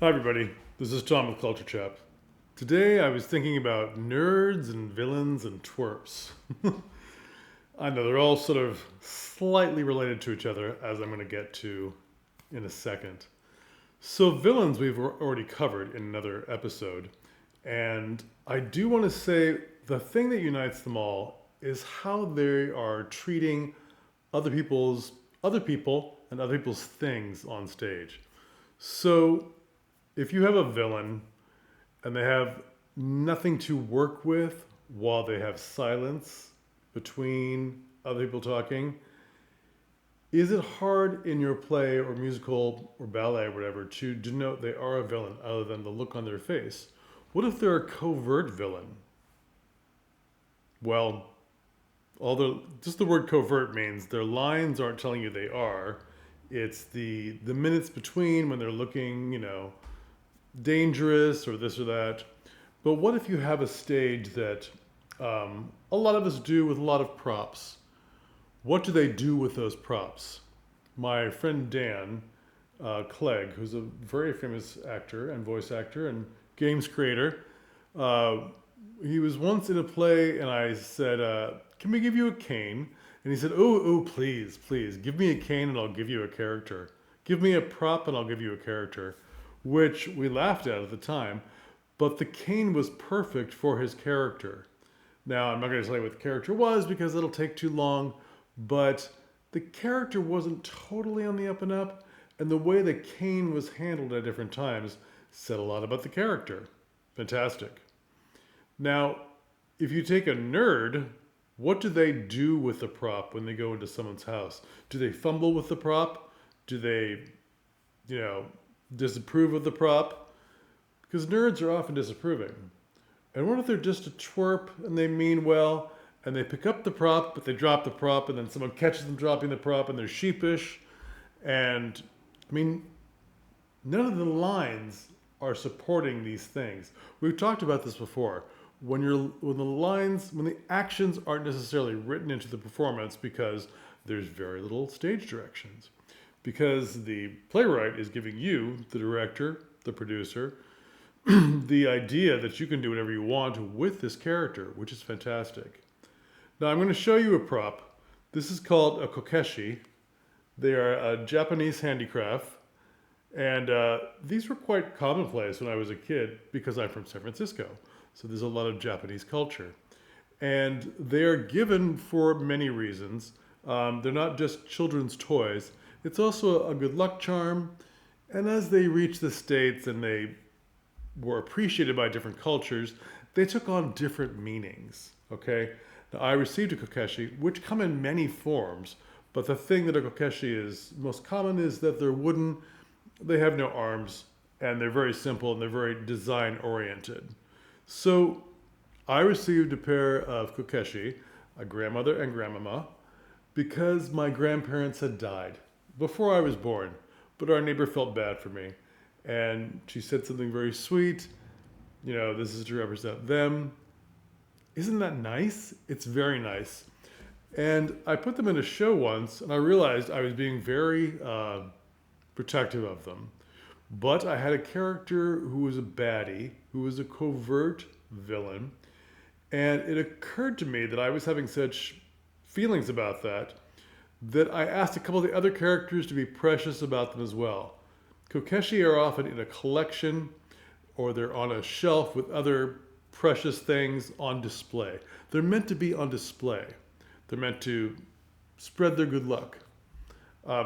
Hi, everybody. This is Tom with Culture Chap. Today I was thinking about nerds and villains and twerps. I know they're all sort of slightly related to each other, as I'm going to get to in a second. So, villains we've already covered in another episode. And I do want to say the thing that unites them all is how they are treating other people and other people's things on stage. So, if you have a villain and they have nothing to work with while they have silence between other people talking, is it hard in your play or musical or ballet or whatever to denote they are a villain other than the look on their face? What if they're a covert villain? Well, although just the word covert means their lines aren't telling you they are. It's the minutes between when they're looking, dangerous or this or that. But what if you have a stage that a lot of us do with a lot of props? What do they do with those props? My friend Dan Clegg, who's a very famous actor and voice actor and games creator, uh, he was once in a play, and I said, "Can we give you a cane?" And he said, "Oh, please, please, give me a cane, and I'll give you a character. Give me a prop, and I'll give you a character," which we laughed at the time. But the cane was perfect for his character. Now, I'm not going to tell you what the character was because it'll take too long, but the character wasn't totally on the up and up, and the way the cane was handled at different times said a lot about the character. Fantastic. Now, if you take a nerd, what do they do with the prop when they go into someone's house? Do they fumble with the prop? Do they, you know, disapprove of the prop? Because nerds are often disapproving. And what if they're just a twerp and they mean well and they pick up the prop, but they drop the prop, and then someone catches them dropping the prop and they're sheepish? And I mean, none of the lines are supporting these things. We've talked about this before. When the actions aren't necessarily written into the performance because there's very little stage directions. Because the playwright is giving you, the director, the producer, the idea that you can do whatever you want with this character, which is fantastic. Now I'm going to show you a prop. This is called a kokeshi. They are a Japanese handicraft, and these were quite commonplace when I was a kid because I'm from San Francisco. So there's a lot of Japanese culture. And they are given for many reasons. They're not just children's toys, it's also a good luck charm. And as they reach the States and they were appreciated by different cultures, they took on different meanings. Okay? Now, I received a kokeshi, which come in many forms, but the thing that a kokeshi is most common is that they're wooden, they have no arms, and they're very simple and they're very design oriented. So I received a pair of kokeshi, a grandmother and grandmama, because my grandparents had died before I was born, but our neighbor felt bad for me. And she said something very sweet, this is to represent them. Isn't that nice? It's very nice. And I put them in a show once, and I realized I was being very protective of them. But I had a character who was a baddie, who was a covert villain, and it occurred to me that I was having such feelings about that I asked a couple of the other characters to be precious about them as well. Kokeshi are often in a collection or they're on a shelf with other precious things on display. They're meant to be on display. They're meant to spread their good luck,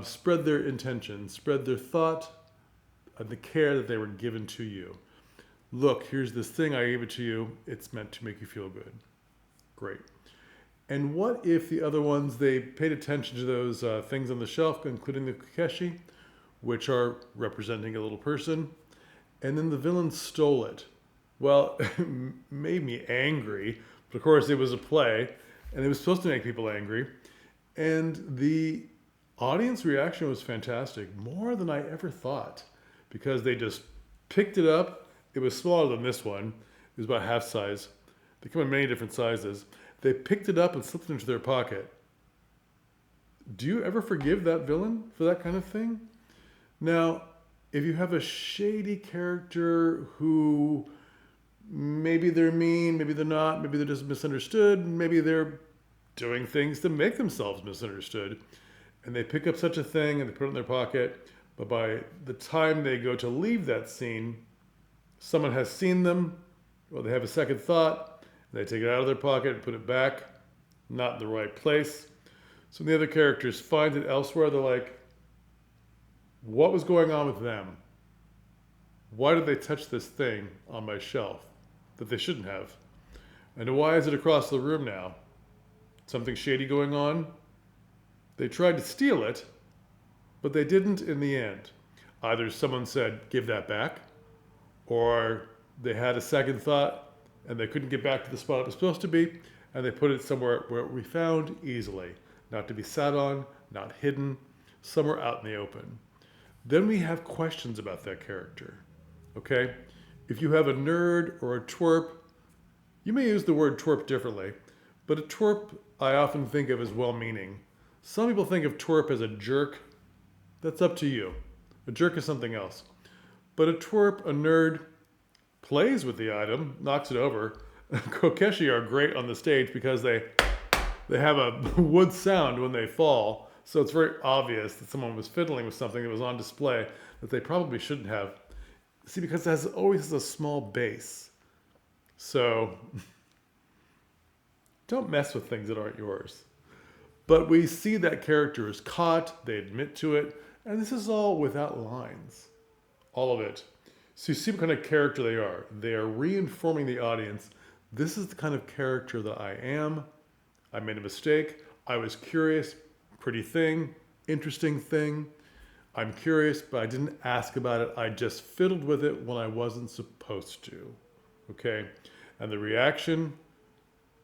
spread their intention, spread their thought, and the care that they were given to you. Look, here's this thing, I gave it to you. It's meant to make you feel good. Great. And what if the other ones, they paid attention to those things on the shelf, including the Kokeshi, which are representing a little person, and then the villain stole it? Well, it made me angry, but of course it was a play, and it was supposed to make people angry. And the audience reaction was fantastic, more than I ever thought, because they just picked it up. It was smaller than this one. It was about half size. They come in many different sizes. They picked it up and slipped it into their pocket. Do you ever forgive that villain for that kind of thing? Now, if you have a shady character who maybe they're mean, maybe they're not, maybe they're just misunderstood, maybe they're doing things to make themselves misunderstood, and they pick up such a thing and they put it in their pocket, but by the time they go to leave that scene, someone has seen them, or they have a second thought, and they take it out of their pocket and put it back, not in the right place. So when the other characters find it elsewhere, they're like, what was going on with them? Why did they touch this thing on my shelf that they shouldn't have? And why is it across the room now? Something shady going on? They tried to steal it, but they didn't in the end. Either someone said, give that back, or they had a second thought and they couldn't get back to the spot it was supposed to be, and they put it somewhere where it would be found easily, not to be sat on, not hidden, somewhere out in the open. Then we have questions about that character. Okay? If you have a nerd or a twerp, you may use the word twerp differently, but a twerp I often think of as well-meaning. Some people think of twerp as a jerk. That's up to you. A jerk is something else. But a twerp, a nerd, plays with the item, knocks it over. Kokeshi are great on the stage because they have a wood sound when they fall. So it's very obvious that someone was fiddling with something that was on display that they probably shouldn't have. See, because it always has a small base. So don't mess with things that aren't yours. But we see that character is caught, they admit to it, and this is all without lines. All of it. So you see what kind of character they are. They are reinforming the audience. This is the kind of character that I am. I made a mistake. I was curious. Pretty thing. Interesting thing. I'm curious, but I didn't ask about it. I just fiddled with it when I wasn't supposed to. Okay? And the reaction,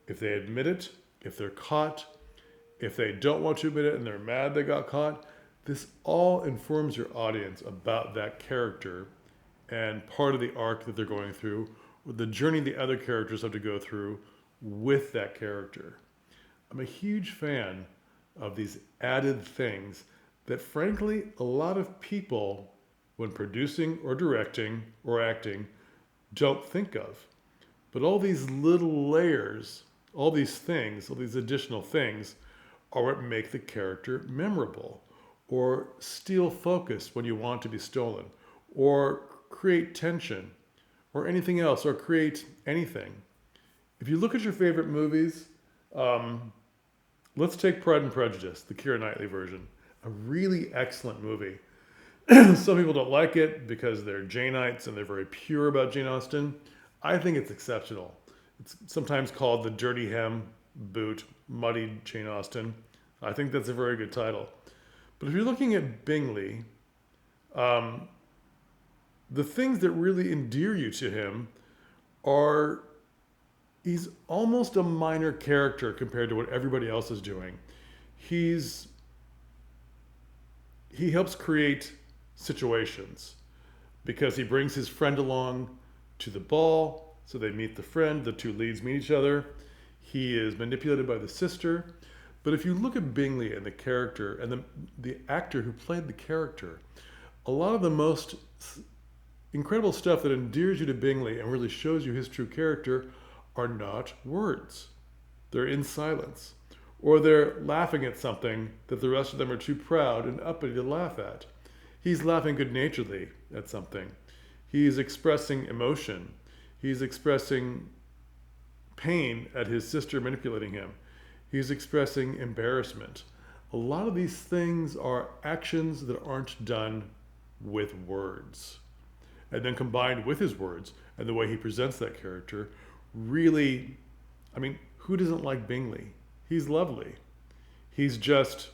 if they admit it, if they're caught, if they don't want to admit it and they're mad they got caught, this all informs your audience about that character and part of the arc that they're going through, or the journey the other characters have to go through with that character. I'm a huge fan of these added things that, frankly, a lot of people, when producing or directing or acting, don't think of. But all these little layers, all these things, all these additional things, are what make the character memorable, or steal focus when you want to be stolen, or create tension, or anything else, or create anything. If you look at your favorite movies, let's take Pride and Prejudice, the Keira Knightley version. A really excellent movie. Some people don't like it because they're Janeites and they're very pure about Jane Austen. I think it's exceptional. It's sometimes called the Dirty Hem Boot, Muddied Jane Austen. I think that's a very good title. But if you're looking at Bingley, the things that really endear you to him are he's almost a minor character compared to what everybody else is doing. He helps create situations because he brings his friend along to the ball, so they meet the friend, the two leads meet each other. He is manipulated by the sister. But if you look at Bingley and the character and the actor who played the character, a lot of the most incredible stuff that endears you to Bingley and really shows you his true character are not words. They're in silence. Or they're laughing at something that the rest of them are too proud and uppity to laugh at. He's laughing good-naturedly at something. He's expressing emotion. He's expressing pain at his sister manipulating him. He's expressing embarrassment. A lot of these things are actions that aren't done with words. And then combined with his words and the way he presents that character, really, I mean, who doesn't like Bingley? He's lovely. He's just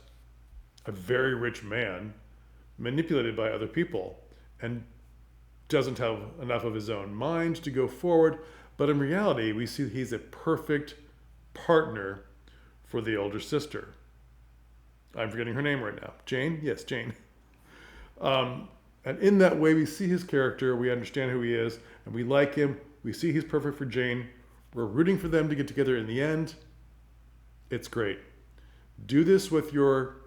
a very rich man manipulated by other people and doesn't have enough of his own mind to go forward. But in reality, we see he's a perfect partner for the older sister. I'm forgetting her name right now. Jane? Yes, Jane. And in that way, we see his character, we understand who he is, and we like him. We see he's perfect for Jane. We're rooting for them to get together in the end. It's great. Do this with your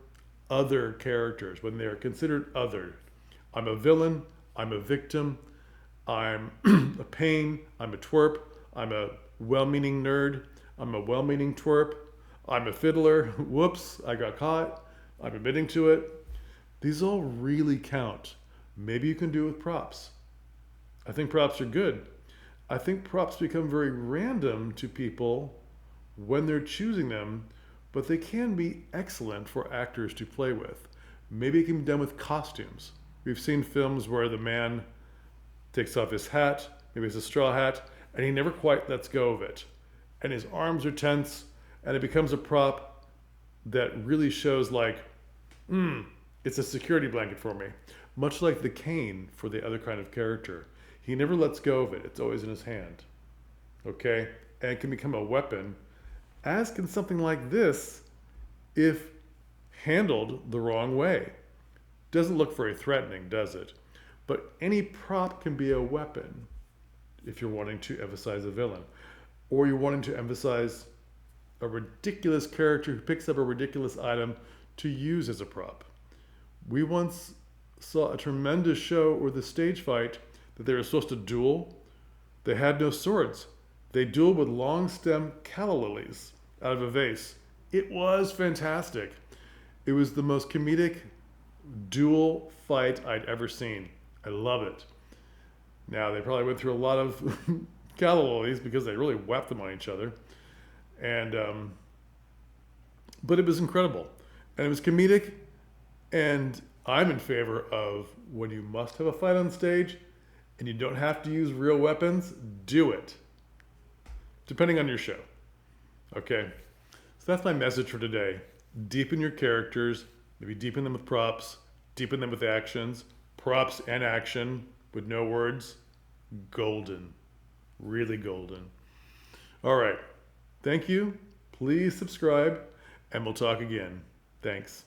other characters when they're considered other. I'm a villain. I'm a victim, I'm a pain, I'm a twerp, I'm a well-meaning nerd, I'm a well-meaning twerp, I'm a fiddler, whoops, I got caught, I'm admitting to it. These all really count. Maybe you can do it with props. I think props are good. I think props become very random to people when they're choosing them, but they can be excellent for actors to play with. Maybe it can be done with costumes. We've seen films where the man takes off his hat, maybe it's a straw hat, and he never quite lets go of it. And his arms are tense, and it becomes a prop that really shows like, it's a security blanket for me. Much like the cane for the other kind of character. He never lets go of it. It's always in his hand. Okay? And it can become a weapon, as can something like this if handled the wrong way. Doesn't look very threatening, does it? But any prop can be a weapon if you're wanting to emphasize a villain. Or you're wanting to emphasize a ridiculous character who picks up a ridiculous item to use as a prop. We once saw a tremendous show where the stage fight that they were supposed to duel, they had no swords. They dueled with long stem calla lilies out of a vase. It was fantastic. It was the most comedic duel fight I'd ever seen. I love it. Now, they probably went through a lot of calla lilies because they really wept them on each other. And, but it was incredible. And it was comedic. And I'm in favor of when you must have a fight on stage and you don't have to use real weapons, do it. Depending on your show. Okay? So that's my message for today. Deepen your characters, maybe deepen them with props, deepen them with actions, props and action with no words. Golden. Really golden. All right. Thank you. Please subscribe, and we'll talk again. Thanks.